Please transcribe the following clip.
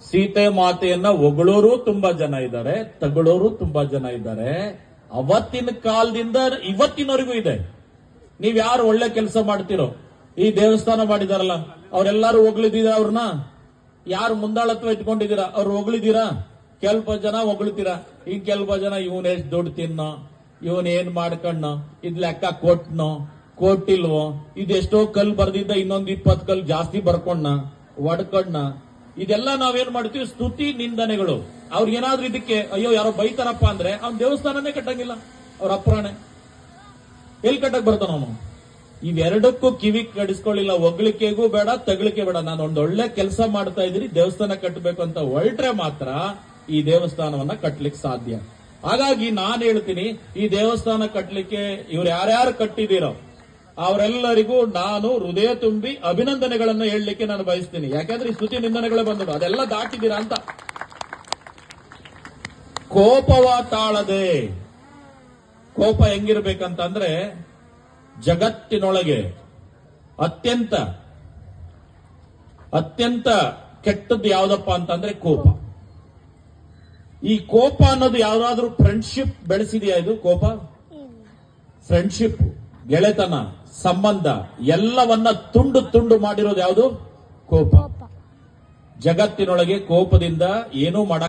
ಸೀತೆ ಮಾತೆಯನ್ನ ಹೊಗಳೋರು ತುಂಬಾ ಜನ ಇದ್ದಾರೆ, ತಗೊಳ್ಳೋರು ತುಂಬಾ ಜನ ಇದ್ದಾರೆ. ಅವತ್ತಿನ ಕಾಲದಿಂದ ಇವತ್ತಿನವರೆಗೂ ಇದೆ. ನೀವ್ ಯಾರು ಒಳ್ಳೆ ಕೆಲಸ ಮಾಡ್ತಿರೋ, ಈ ದೇವಸ್ಥಾನ ಮಾಡಿದಾರಲ್ಲ ಅವರೆಲ್ಲರೂ ಹೊಗಳಿದ್ದೀರಾ? ಅವ್ರನ್ನ ಯಾರು ಮುಂದಾಳತ್ವ ಇಟ್ಕೊಂಡಿದ್ದೀರಾ? ಅವ್ರು ಹೊಗಳಿದ್ದೀರಾ? ಸ್ವಲ್ಪ ಜನ ಹೊಗಳ್ತೀರಾ, ಈಗ ಸ್ವಲ್ಪ ಜನ ಇವನ್ ಎಷ್ಟು ದುಡ್ಡು ತಿನ್ನೋ, ಇವನ್ ಏನ್ ಮಾಡ್ಕಣ್ಣೋ, ಇದ್ ಲೆಕ್ಕ ಕೊಟ್ನೋ ಕೊಟ್ಟಿಲ್ವೋ, ಇದೆಷ್ಟೋ ಕಲ್ ಬರ್ದಿದ್ದ ಇನ್ನೊಂದ್ 20 ಕಲ್ ಜಾಸ್ತಿ ಬರ್ಕೊಂಡ ಒಡ್ಕಣ್ಣ, ಇದೆಲ್ಲ ನಾವೇನ್ ಮಾಡ್ತೀವಿ? ಸ್ತುತಿ ನಿಂದನೆಗಳು. ಅವ್ರಿಗೇನಾದ್ರೂ ಇದಕ್ಕೆ ಅಯ್ಯೋ ಯಾರೋ ಬೈತಾರಪ್ಪ ಅಂದ್ರೆ ಅವ್ನ ದೇವಸ್ಥಾನನೇ ಕಟ್ಟಂಗಿಲ್ಲ, ಅವ್ರ ಅಪ್ರಾಣೆ ಎಲ್ಲಿ ಕಟ್ಟಕ್ ಬರ್ತಾನ ಅವನು? ಇವೆರಡಕ್ಕೂ ಕಿವಿ ಕಡಿಸ್ಕೊಳ್ಳಿಲ್ಲ. ಹೊಗಳಿಕೆಗೂ ಬೇಡ, ತಗಳಿಕೆ ಬೇಡ. ನಾನು ಒಂದ್ ಒಳ್ಳೆ ಕೆಲಸ ಮಾಡ್ತಾ ಇದ್ದೀರಿ, ದೇವಸ್ಥಾನ ಕಟ್ಟಬೇಕು ಅಂತ ಹೊರಟ್ರೆ ಮಾತ್ರ ಈ ದೇವಸ್ಥಾನವನ್ನ ಕಟ್ಟಲಿಕ್ಕೆ ಸಾಧ್ಯ. ಹಾಗಾಗಿ ನಾನು ಹೇಳ್ತೀನಿ, ಈ ದೇವಸ್ಥಾನ ಕಟ್ಟಲಿಕ್ಕೆ ಇವ್ರು ಯಾರ್ಯಾರು ಕಟ್ಟಿದ್ದೀರೋ ಅವರೆಲ್ಲರಿಗೂ ನಾನು ಹೃದಯ ತುಂಬಿ ಅಭಿನಂದನೆಗಳನ್ನು ಹೇಳಲಿಕ್ಕೆ ನಾನು ಬಯಸ್ತೀನಿ. ಯಾಕಂದ್ರೆ ಈ ಸ್ತುತಿ ನಿಂದನೆಗಳೇ ಬಂದವು, ಅದೆಲ್ಲ ದಾಟಿದ್ದೀರಾ ಅಂತ. ಕೋಪವ ತಾಳದೆ. ಕೋಪ ಹೆಂಗಿರ್ಬೇಕಂತಂದ್ರೆ, ಜಗತ್ತಿನೊಳಗೆ ಅತ್ಯಂತ ಕೆಟ್ಟದ್ದು ಯಾವ್ದಪ್ಪ ಅಂತಂದ್ರೆ ಕೋಪ. ಈ ಕೋಪ ಅನ್ನೋದು ಯಾವ್ದಾದ್ರೂ ಫ್ರೆಂಡ್ಶಿಪ್ ಬೆಳೆಸಿದೆಯಾ? ಇದು ಕೋಪ ಫ್ರೆಂಡ್ಶಿಪ್, ಗೆಳೆತನ, ಸಂಬಂಧ ಎಲ್ಲವನ್ನ ತುಂಡು ಮಾಡಿರೋದು ಯಾವುದು? ಕೋಪ. ಜಗತ್ತಿನೊಳಗೆ ಕೋಪದಿಂದ ಏನೂ ಮಾಡ